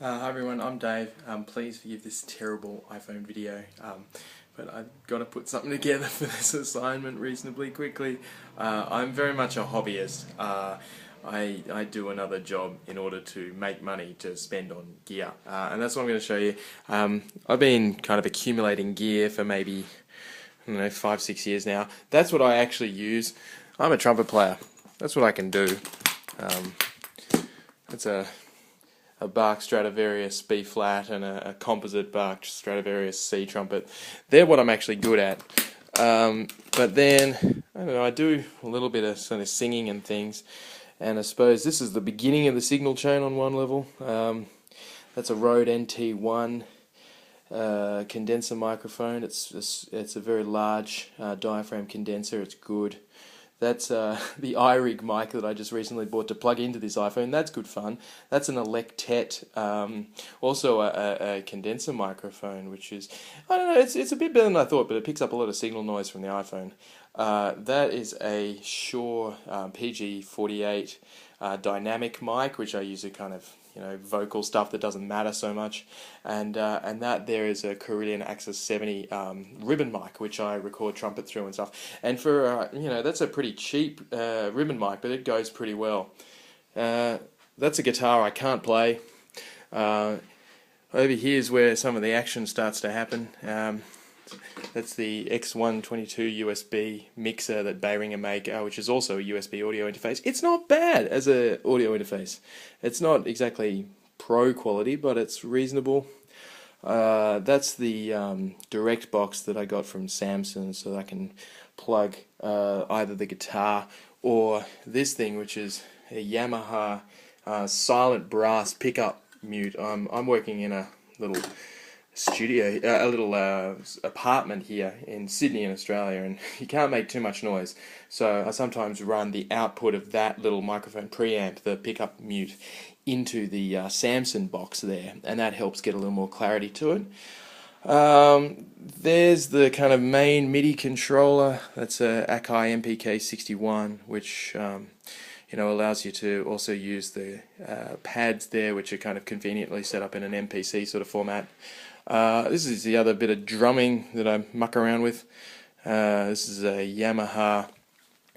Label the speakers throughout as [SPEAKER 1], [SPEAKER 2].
[SPEAKER 1] Hi everyone, I'm Dave. Please forgive this terrible iPhone video, but I've got to put something together for this assignment reasonably quickly. I'm very much a hobbyist. I do another job in order to make money to spend on gear, and that's what I'm going to show you. I've been kind of accumulating gear for maybe, I don't know, 5-6 years now. That's what I actually use. I'm a trumpet player. That's what I can do. It's a Bach Stradivarius B flat and a composite Bach Stradivarius C trumpet. They're what I'm actually good at. But then, I don't know, I do a little bit of sort of singing and things, and I suppose this is the beginning of the signal chain on one level. That's a Rode NT1 condenser microphone. It's a very large diaphragm condenser. It's good. That's the iRig mic that I just recently bought to plug into this iPhone. That's good fun. That's an Electet, also a condenser microphone, which is, I don't know, it's a bit better than I thought, but it picks up a lot of signal noise from the iPhone. That is a Shure PG48 dynamic mic, which I use to kind of, vocal stuff that doesn't matter so much, and that there is a Carillion Axis 70 ribbon mic, which I record trumpet through and stuff. And for that's a pretty cheap ribbon mic, but it goes pretty well. That's a guitar I can't play. Over here is where some of the action starts to happen. That's the X122 USB mixer that Behringer make, which is also a USB audio interface. It's not bad as an audio interface. It's not exactly pro quality, but it's reasonable. That's the direct box that I got from Samsung, so that I can plug either the guitar or this thing, which is a Yamaha silent brass pickup mute. I'm working in a little studio, a little apartment here in Sydney in Australia, and you can't make too much noise, so I sometimes run the output of that little microphone preamp, the pickup mute, into the Samsung box there, and that helps get a little more clarity to it. There's the kind of main MIDI controller. That's a Akai MPK61, which allows you to also use the pads there, which are kind of conveniently set up in an MPC sort of format. This is the other bit of drumming that I muck around with. This is a Yamaha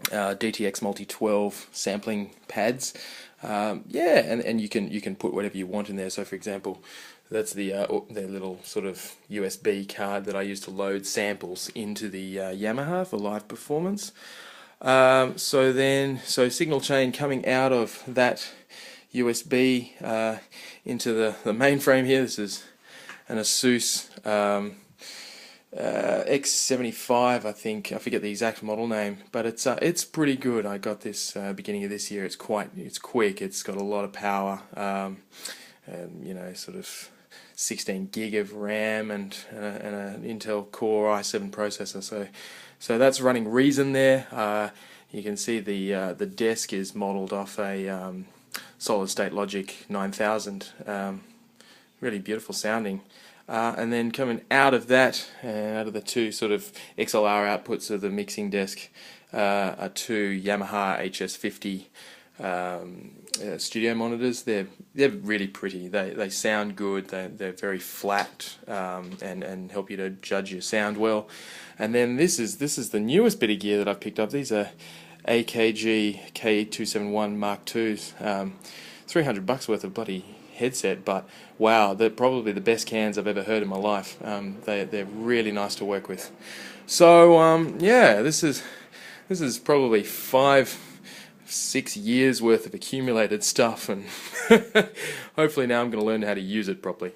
[SPEAKER 1] DTX Multi 12 sampling pads. And you can put whatever you want in there. So, for example, that's the little sort of USB card that I use to load samples into the Yamaha for live performance. So signal chain coming out of that USB into the mainframe here. This is an Asus X75, I think. I forget the exact model name, but it's pretty good. I got this beginning of this year. It's quick. It's got a lot of power, and sort of 16 gig of RAM and an Intel Core i7 processor. So that's running Reason there. You can see the desk is modeled off a Solid State Logic 9000. Really beautiful sounding. And then coming out of that, out of the two sort of XLR outputs of the mixing desk, are two Yamaha HS50 studio monitors. They're really pretty. They sound good. They're very flat, and help you to judge your sound well. And then this is the newest bit of gear that I've picked up. These are AKG K271 Mark IIs. $300 worth of bloody headset, but wow, they're probably the best cans I've ever heard in my life. They're really nice to work with. So this is probably 5-6 years worth of accumulated stuff, and hopefully now I'm going to learn how to use it properly.